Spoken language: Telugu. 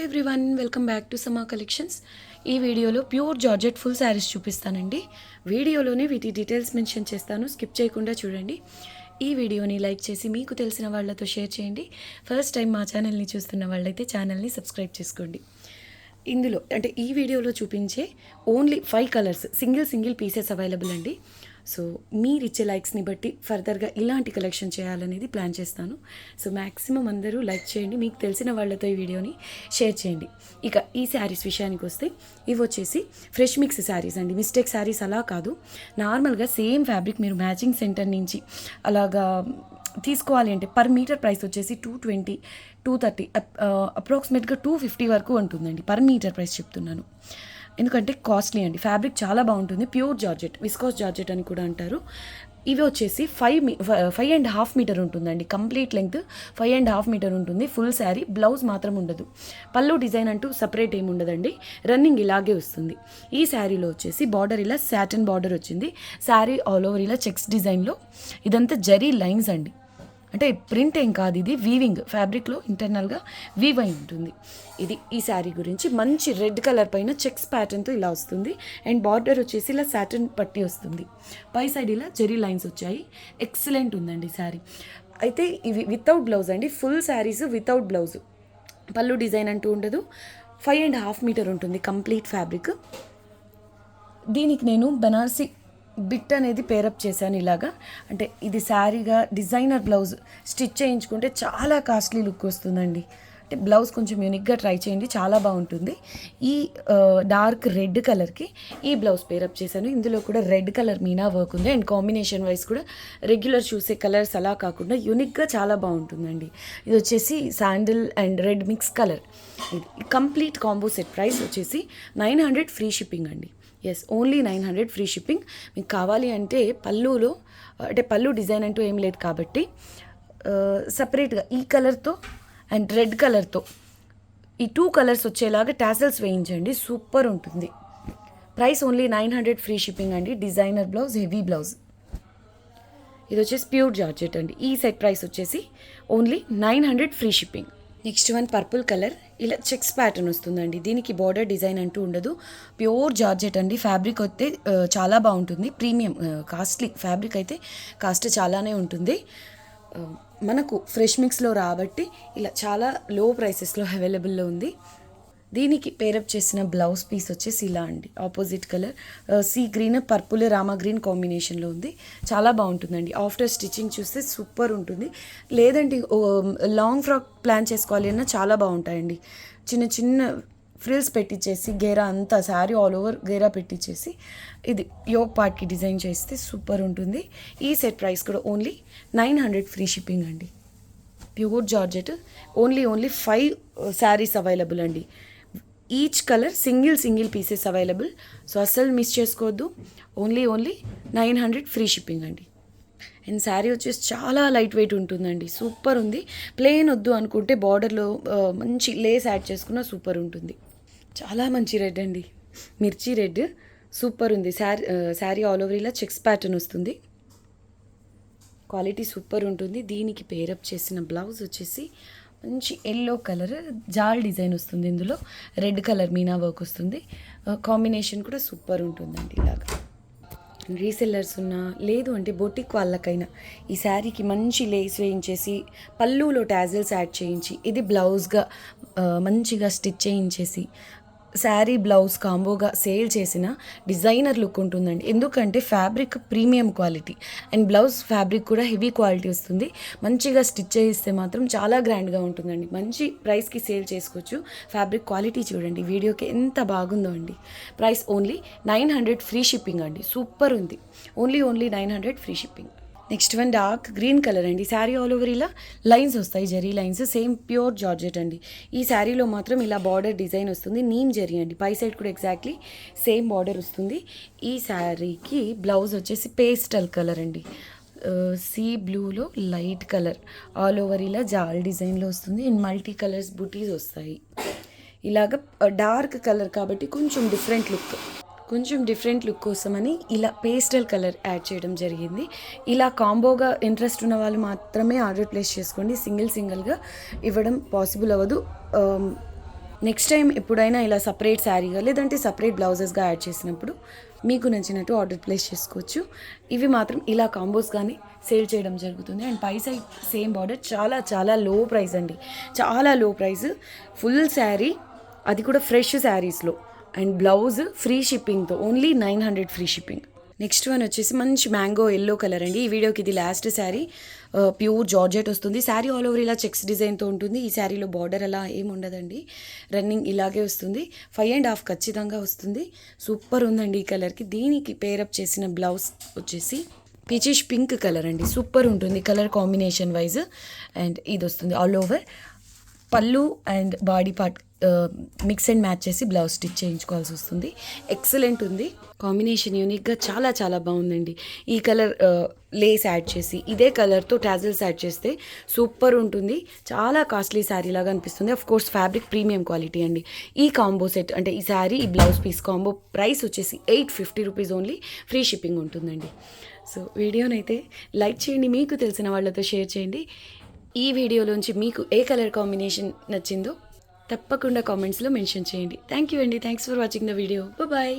ఎవ్రీవన్ వెల్కమ్ బ్యాక్ టు సమా కలెక్షన్స్. ఈ వీడియోలో ప్యూర్ జార్జెట్ ఫుల్ శారీస్ చూపిస్తానండి. వీడియోలోనే వీటి డీటెయిల్స్ మెన్షన్ చేస్తాను, స్కిప్ చేయకుండా చూడండి. ఈ వీడియోని లైక్ చేసి మీకు తెలిసిన వాళ్ళతో షేర్ చేయండి. ఫస్ట్ టైం మా ఛానల్ని చూస్తున్న వాళ్ళైతే ఛానల్ని సబ్స్క్రైబ్ చేసుకోండి. ఇందులో అంటే ఈ వీడియోలో చూపించే only 5 colours single pieces available అండి. సో మీరు ఇచ్చే లైక్స్ని బట్టి ఫర్దర్గా ఇలాంటి కలెక్షన్ చేయాలనేది ప్లాన్ చేస్తాను. సో మ్యాక్సిమం అందరూ లైక్ చేయండి, మీకు తెలిసిన వాళ్ళతో ఈ వీడియోని షేర్ చేయండి. ఇక ఈ శారీస్ విషయానికి వస్తే ఇవి వచ్చేసి ఫ్రెష్ మిక్స్ శారీస్ అండి. మిస్టేక్ శారీస్ అలా కాదు, నార్మల్గా సేమ్ ఫ్యాబ్రిక్ మీరు మ్యాచింగ్ సెంటర్ నుంచి అలాగా తీసుకోవాలి అంటే పర్ మీటర్ ప్రైస్ వచ్చేసి 220, 230, అప్రాక్సిమేట్గా 250 వరకు ఉంటుందండి. పర్ మీటర్ ప్రైస్ చెప్తున్నాను, ఎందుకంటే కాస్ట్లీ అండి. ఫ్యాబ్రిక్ చాలా బాగుంటుంది, ప్యూర్ జార్జెట్, విస్కోస్ జార్జెట్ అని కూడా అంటారు. ఇవి వచ్చేసి 5.5 మీటర్ ఉంటుందండి. కంప్లీట్ లెంగ్త్ 5.5 మీటర్ ఉంటుంది. ఫుల్ శారీ, బ్లౌజ్ మాత్రం ఉండదు. పళ్ళు డిజైన్ అంటూ సపరేట్ ఏమి ఉండదండి, రన్నింగ్ ఇలాగే వస్తుంది. ఈ శారీలో వచ్చేసి బార్డర్ ఇలా సాటిన్ బార్డర్ వచ్చింది. శారీ ఆల్ ఓవర్ ఇలా చెక్స్ డిజైన్లో, ఇదంతా జరీ లైన్స్ అండి. అంటే ప్రింట్ ఏం కాదు, ఇది వీవింగ్, ఫ్యాబ్రిక్లో ఇంటర్నల్గా వీవ్ అయి ఉంటుంది. ఇది ఈ శారీ గురించి. మంచి రెడ్ కలర్ పైన చెక్స్ ప్యాటర్న్తో ఇలా వస్తుంది. అండ్ బార్డర్ వచ్చేసి ఇలా సాటిన్ పట్టి వస్తుంది. పై సైడ్ ఇలా జెరీ లైన్స్ వచ్చాయి. ఎక్సలెంట్ ఉందండి శారీ. అయితే ఇవి వితౌట్ బ్లౌజ్ అండి, ఫుల్ శారీస్ వితౌట్ బ్లౌజ్. పళ్ళు డిజైన్ అంటూ ఉండదు. 5.5 మీటర్ ఉంటుంది కంప్లీట్ ఫ్యాబ్రిక్. దీనికి నేను బనారసి బిట్ అనేది పేరప్ చేశాను ఇలాగా. అంటే ఇది శారీగా డిజైనర్ బ్లౌజ్ స్టిచ్ చేయించుకుంటే చాలా కాస్ట్లీ లుక్ వస్తుందండి. అంటే బ్లౌజ్ కొంచెం యూనిక్గా ట్రై చేయండి, చాలా బాగుంటుంది. ఈ డార్క్ రెడ్ కలర్కి ఈ బ్లౌజ్ పేరప్ చేశాను. ఇందులో కూడా రెడ్ కలర్ మీనా వర్క్ ఉంది. అండ్ కాంబినేషన్ వైజ్ కూడా రెగ్యులర్ చూసే కలర్స్ అలా కాకుండా యూనిక్గా చాలా బాగుంటుందండి. ఇది వచ్చేసి sandal and red mix colour. ఇది కంప్లీట్ కాంబో సెట్ ప్రైస్ వచ్చేసి 900 ఫ్రీ షిప్పింగ్ అండి. Yes, only 900 free shipping. మీకు కావాలి అంటే పళ్ళులో, అంటే పళ్ళు డిజైన్ అంటూ ఏం లేదు కాబట్టి సపరేట్గా ఈ కలర్తో అండ్ రెడ్ కలర్తో ఈ 2 కలర్స్ వచ్చేలాగా టాసల్స్ వేయించండి, సూపర్ ఉంటుంది. ప్రైస్ ఓన్లీ 900 ఫ్రీ షిప్పింగ్ అండి. Designer blouse, heavy blouse. ఇది వచ్చేసి ప్యూర్ జార్జెట్ అండి. ఈ సెట్ ప్రైస్ వచ్చేసి only 900 free shipping. Next one purple colour, ఇలా చెక్స్ ప్యాటర్న్ వస్తుందండి. దీనికి బార్డర్ డిజైన్ అంటూ ఉండదు, ప్యూర్ జార్జెట్ అండి. ఫ్యాబ్రిక్ అయితే చాలా బాగుంటుంది, ప్రీమియం కాస్ట్లీ ఫ్యాబ్రిక్ అయితే కాస్ట్ చాలానే ఉంటుంది. మనకు ఫ్రెష్ మిక్స్లో రాబట్టి ఇలా చాలా లో ప్రైసెస్లో అవైలబుల్లో ఉంది. దీనికి పేరప్ చేసిన బ్లౌజ్ పీస్ వచ్చేసి ఇలా అండి. Opposite colour sea green, purple, Rama green కాంబినేషన్లో ఉంది. చాలా బాగుంటుందండి. ఆఫ్టర్ స్టిచ్చింగ్ చూస్తే సూపర్ ఉంటుంది. లేదంటే లాంగ్ ఫ్రాక్ ప్లాన్ చేసుకోవాలి అన్నా చాలా బాగుంటాయండి. చిన్న చిన్న ఫ్రిల్స్ పెట్టించేసి గేరా అంతా శారీ ఆల్ ఓవర్ గేరా పెట్టించేసి ఇది యోక్ పార్ట్కి డిజైన్ చేస్తే సూపర్ ఉంటుంది. ఈ సెట్ ప్రైస్ కూడా ఓన్లీ 900 ఫ్రీ షిప్పింగ్ అండి. Pure georgette. Only 5 saris available అండి. Each colour single pieces available. So అస్సలు మిస్ చేసుకోవద్దు. ఓన్లీ 900 ఫ్రీ షిప్పింగ్ అండి. అండ్ శారీ వచ్చేసి చాలా లైట్ వెయిట్ ఉంటుందండి, సూపర్ ఉంది. ప్లెయిన్ వద్దు అనుకుంటే బార్డర్లో మంచి లేస్ యాడ్ చేసుకున్న సూపర్ ఉంటుంది. చాలా మంచి రెడ్ అండి, మిర్చి రెడ్, సూపర్ ఉంది. శారీ ఆల్ ఓవర్ ఇలా చెక్స్ ప్యాటర్న్ వస్తుంది. క్వాలిటీ సూపర్ ఉంటుంది. దీనికి పేరప్ చేసిన బ్లౌజ్ వచ్చేసి మంచి ఎల్లో కలర్ జాల్ డిజైన్ వస్తుంది. ఇందులో రెడ్ కలర్ మీనా వర్క్ వస్తుంది. కాంబినేషన్ కూడా సూపర్ ఉంటుందండి. ఇలాగా రీసెల్లర్స్ ఉన్నా, లేదు అంటే బొటిక్ వాళ్ళకైనా ఈ శారీకి మంచి లేస్ వేయించేసి పళ్ళులో టాజల్స్ యాడ్ చేయించి ఇది బ్లౌజ్గా మంచిగా స్టిచ్ చేయించేసి శారీ బ్లౌజ్ కాంబోగా సేల్ చేసిన డిజైనర్ లుక్ ఉంటుందండి. ఎందుకంటే fabric premium quality and blouse fabric కూడా హెవీ క్వాలిటీ వస్తుంది. మంచిగా స్టిచ్ చేయిస్తే మాత్రం చాలా గ్రాండ్గా ఉంటుందండి. మంచి ప్రైస్కి సేల్ చేసుకోవచ్చు. ఫ్యాబ్రిక్ క్వాలిటీ చూడండి, వీడియోకి ఎంత బాగుందో అండి. ప్రైస్ ఓన్లీ 900 ఫ్రీ షిప్పింగ్ అండి. సూపర్ ఉంది. Only 900 free shipping. Next one dark green colour అండి. శారీ ఆల్ ఓవర్ ఇలా లైన్స్ వస్తాయి, zari lines, same pure georgette అండి. ఈ శారీలో మాత్రం ఇలా బార్డర్ డిజైన్ వస్తుంది, నీమ్ జరీ అండి. పై సైడ్ కూడా ఎగ్జాక్ట్లీ సేమ్ బార్డర్ వస్తుంది. ఈ శారీకి బ్లౌజ్ వచ్చేసి పేస్టల్ కలర్ అండి. సీ బ్లూలో లైట్ కలర్ ఆల్ ఓవర్ ఇలా జాల్ డిజైన్లో వస్తుంది. అండ్ మల్టీ కలర్స్ బుటీస్ వస్తాయి. ఇలాగ డార్క్ కలర్ కాబట్టి కొంచెం డిఫరెంట్ లుక్ కోసమని ఇలా పేస్టల్ కలర్ యాడ్ చేయడం జరిగింది. ఇలా కాంబోగా ఇంట్రెస్ట్ ఉన్న వాళ్ళు మాత్రమే ఆర్డర్ ప్లేస్ చేసుకోండి. సింగిల్గా ఇవ్వడం పాసిబుల్ అవ్వదు. నెక్స్ట్ టైం ఎప్పుడైనా ఇలా సపరేట్ శారీగా లేదంటే సపరేట్ బ్లౌజెస్గా యాడ్ చేసినప్పుడు మీకు నచ్చినట్టు ఆర్డర్ ప్లేస్ చేసుకోవచ్చు. ఇవి మాత్రం ఇలా కాంబోస్గానే సేల్ చేయడం జరుగుతుంది. అండ్ పై సైడ్ సేమ్ బార్డర్, చాలా చాలా లో ప్రైస్ అండి, చాలా లో ప్రైస్. ఫుల్ శారీ, అది కూడా ఫ్రెష్ శారీస్లో. అండ్ బ్లౌజ్ ఫ్రీ షిప్పింగ్తో, only 900 free shipping. Next one వచ్చేసి మంచి మ్యాంగో ఎల్లో కలర్ అండి. ఈ వీడియోకి ఇది లాస్ట్ శారీ. ప్యూర్ జార్జెట్ వస్తుంది. శారీ ఆల్ ఓవర్ ఇలా చెక్స్ డిజైన్తో ఉంటుంది. ఈ శారీలో బార్డర్ అలా ఏమి ఉండదండి, రన్నింగ్ ఇలాగే వస్తుంది. 5.5 ఖచ్చితంగా వస్తుంది. సూపర్ ఉందండి ఈ కలర్కి. దీనికి పేరప్ చేసిన బ్లౌజ్ వచ్చేసి పీచిష్ పింక్ కలర్ అండి. సూపర్ ఉంటుంది కలర్ కాంబినేషన్ వైజ్. అండ్ ఇది వస్తుంది ఆల్ ఓవర్. పళ్ళు and body part mix and match చేసి బ్లౌజ్ స్టిచ్ చేయించుకోవాల్సి వస్తుంది. ఎక్సలెంట్ ఉంది కాంబినేషన్, యూనిక్గా చాలా చాలా బాగుందండి. ఈ కలర్ లేస్ యాడ్ చేసి ఇదే కలర్తో టాజిల్స్ యాడ్ చేస్తే సూపర్ ఉంటుంది. చాలా కాస్ట్లీ శారీ లాగా అనిపిస్తుంది. Of course fabric premium quality అండి. ఈ కాంబో సెట్ అంటే ఈ శారీ, ఈ బ్లౌజ్ పీస్ కాంబో ప్రైస్ వచ్చేసి 850 రూపీస్ ఓన్లీ. ఫ్రీ షిప్పింగ్ ఉంటుందండి. సో వీడియోనైతే లైక్ చేయండి, మీకు తెలిసిన వాళ్ళతో షేర్ చేయండి. ఈ వీడియోలోంచి మీకు ఏ కలర్ కాంబినేషన్ నచ్చిందో తప్పకుండా కామెంట్స్లో మెన్షన్ చేయండి. థ్యాంక్ యూ అండి. Thanks for watching the video. Bye.